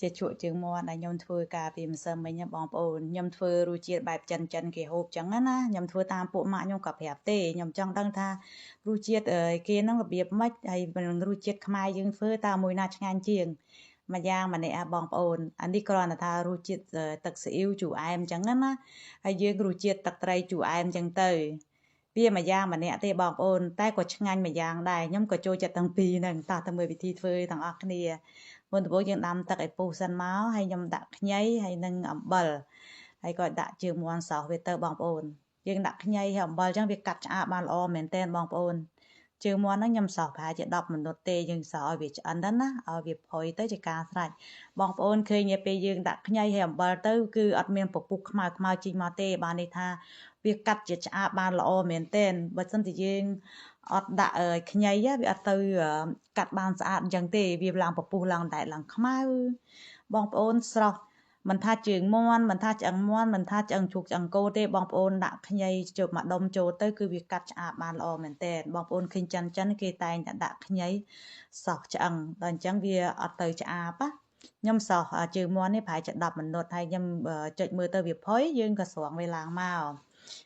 ជាជក់ជើងមាន់ដែលខ្ញុំធ្វើការពីម្សិលមិញបងប្អូនខ្ញុំធ្វើរសជាតិបែបចិនគេហូបចឹងណាខ្ញុំធ្វើតាមពួកម៉ាក់ខ្ញុំក៏ប្រាប់ទេខ្ញុំចង់ដឹងថារសជាតិគេហ្នឹងរបៀបម៉េចហើយរសជាតិខ្មែរយើងធ្វើតើមួយណាឆ្ងាញ់ជាងម្យ៉ាងម្នាក់បងប្អូនអានេះគ្រាន់តែថារសជាតិទឹកស៊ីអ៊ីវជូរអែមចឹងណាហើយយើងរសជាតិទឹកត្រីជូរអែមចឹងទៅវាម្យ៉ាងម្នាក់ទេបងប្អូនតែក៏ឆ្ងាញ់ម្យ៉ាងដែរខ្ញុំក៏ចូលចិត្តទាំងពីរហ្នឹងតោះតែមើលវិធីធ្វើទាំងអស់គ្នាមុនដំបូងយើងដាំទឹកឲ្យពុះសិនមកហើយខ្ញុំដាក់ខ្ញីហើយនឹងអំបិលហើយក៏ដាក់ជើងមាន់សោះវាទៅបងប្អូនយើងដាក់ខ្ញីហើយអំបិលចឹងវាកាត់ឆ្អាបបានល្អមែនទែនបងប្អូនជើងមាន់ហ្នឹងខ្ញុំសោះប្រហែលជា10минутទេយើងសោះឲ្យវាឆ្អិនទៅណាឲ្យវាផុយទៅជាការស្រេចបងប្អូនឃើញពេលយើងដាក់ខ្ញីហើយអំបិលទៅគឺអត់មានពពុះខ្មៅជីងមកទេបានន័យថាវាកាត់ជាឆ្អាបបានល្អមែនទែនបើមិនតែយើងអត់ដាក់ខ្ញីវាអត់ទៅកាត់បានស្អាតអញ្ចឹងទេវាឡើងពពុះឡើងតែឡើងខ្មៅបងប្អូនស្រស់មិនថាជើងមាន់មិនថាឆ្អឹងមាន់មិនថាឆ្អឹងជ្រូកឆ្អឹងគោទេបងប្អូនដាក់ខ្ញីជប់មកដុំចូលទៅគឺវាកាត់ឆ្អាបបានល្អមែនទែនបងប្អូនឃើញចិនគេតែងតែដាក់ខ្ញីសោះឆ្អឹងដល់អញ្ចឹងវាអត់ទៅឆ្អាបណាខ្ញុំសោះជើងមាន់នេះប្រហែលជា10 минутហើយខ្ញុំចុចមើលទៅវាផុយយើងក៏ស្រង់វាឡើងមក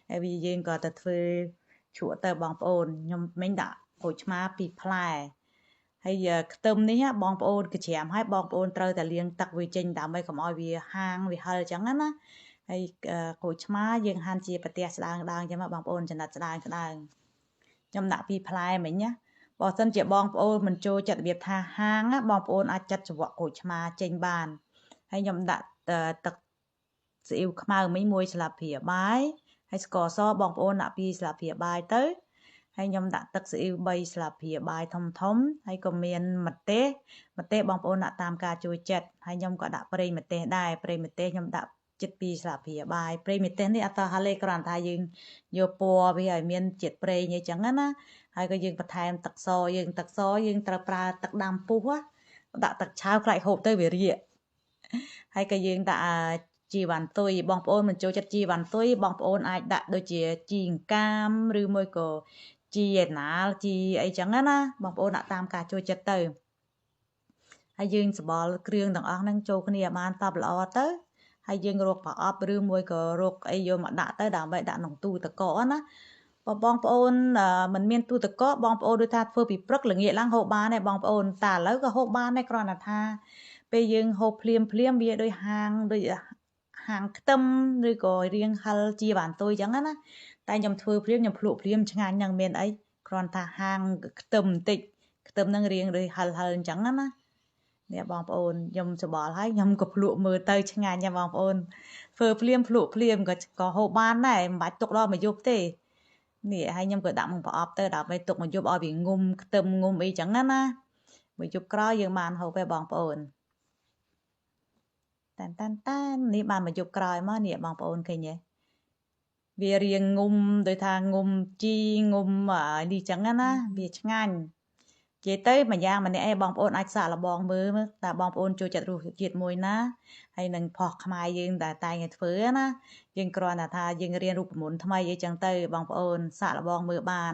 ហើយវាយើងក៏ទៅធ្វើជ្រក់ទៅបងប្អូនខ្ញុំមិញដាក់ក្រូចឆ្មា2ផ្លែហើយខ្ទឹមនេះបងប្អូនក្រាមឲ្យបងប្អូនត្រូវតែលាងទឹកវាចេញដើម្បីកុំឲ្យវាហាងវាហិលចឹងណាហើយក្រូចឆ្មាយើងហាន់ជាប្រទេសស្ដើងចឹងបងប្អូនចំណិតស្ដើងខ្ញុំដាក់2ផ្លែមិញណាបើសិនជាបងប្អូនមិនចូលចិត្តរបៀបថាហាងបងប្អូនអាចចាត់ច្រវាក់ក្រូចឆ្មាចេញបានហើយខ្ញុំដាក់ទឹកស៊ីអ៊ីវខ្មៅមិញ1ស្លាបព្រាបាយហើយស្ករសបងប្អូនដាក់2ស្លាបព្រាបាយទៅហើយខ្ញុំដាក់ទឹកស៊ីអ៊ីវ3ស្លាបព្រាបាយធំហើយក៏មានម្ទេសបងប្អូនដាក់តាមការចូលចិត្តហើយខ្ញុំក៏ដាក់ប្រេងម្ទេសដែរប្រេងម្ទេសខ្ញុំដាក់ជិត2ស្លាបព្រាបាយប្រេងម្ទេសនេះអត់តហិលទេគ្រាន់តែថាយើងយកពណ៌វាឲ្យមានជាតិប្រេងអីចឹងណាហើយក៏យើងបន្ថែមទឹកសយើងត្រូវប្រើទឹកដាំពុះដាក់ទឹកឆៅខ្លាចហូបទៅវារាកហើយក៏យើងដាក់ជីវ៉ាន់ទុយបងប្អូនមិនចូលចិត្តជីវ៉ាន់ទុយបងប្អូនអាចដាក់ដូចជាជីអង្កាមឬមួយក៏ជីឯណាលជីអីចឹងណាបងប្អូនដាក់តាមការចូលចិត្តទៅហើយយើងសបល់គ្រឿងទាំងអស់ហ្នឹងចូលគ្នាបានតបល្អទៅហើយយើងរកប្រអប់ឬមួយក៏រកអីយកមកដាក់ទៅដើម្បីដាក់ក្នុងទូទឹកកកណាបងប្អូនមិនមានទូទឹកកកបងប្អូនដូចថាធ្វើពីព្រឹកល្ងាចឡើងហូបបានដែរបងប្អូនតែឥឡូវក៏ហូបបានដែរគ្រាន់តែថាពេលយើងហូបភ្លាមវាដូចហាងខ្ទឹមឬក៏រៀងហិលជាបានទុយចឹងណាតែខ្ញុំធ្វើភ្លាមខ្ញុំភ្លក់ភ្លាមឆ្ងាញ់ហ្នឹងមានអីគ្រាន់តែហាងខ្ទឹមបន្តិចខ្ទឹមហ្នឹងរៀងដូចហិលអញ្ចឹងណានេះបងប្អូនខ្ញុំច្បល់ហើយខ្ញុំក៏ភ្លក់មើលទៅឆ្ងាញ់ណាបងប្អូនធ្វើភ្លាមភ្លក់ភ្លាមក៏ហូបបានដែរមិនបាច់ទុកដល់មួយយប់ទេនេះហើយខ្ញុំក៏ដាក់មកប្រអប់ទៅដើម្បីទុកមួយយប់ឲ្យវាងុំខ្ទឹមងុំអីចឹងណាមួយយប់ក្រោយយើងបានហូបទេបងប្អូនតាននេះបានមួយយប់ក្រោយមកនេះបងប្អូនឃើញទេវារៀងងុំដូចថាងុំជីងុំនេះចឹងណាវាឆ្ងាញ់និយាយទៅម្យ៉ាងម្នាក់ឯងបងប្អូនអាចសាកល្បងមើលតើបងប្អូនចូលចិត្តរសជាតិមួយណាហើយនឹងផុសខ្មែរយើងតែងតែធ្វើណាយើងគ្រាន់តែថាយើងរៀនរូបមន្តថ្មីអីចឹងទៅបងប្អូនសាកល្បងមើលបាន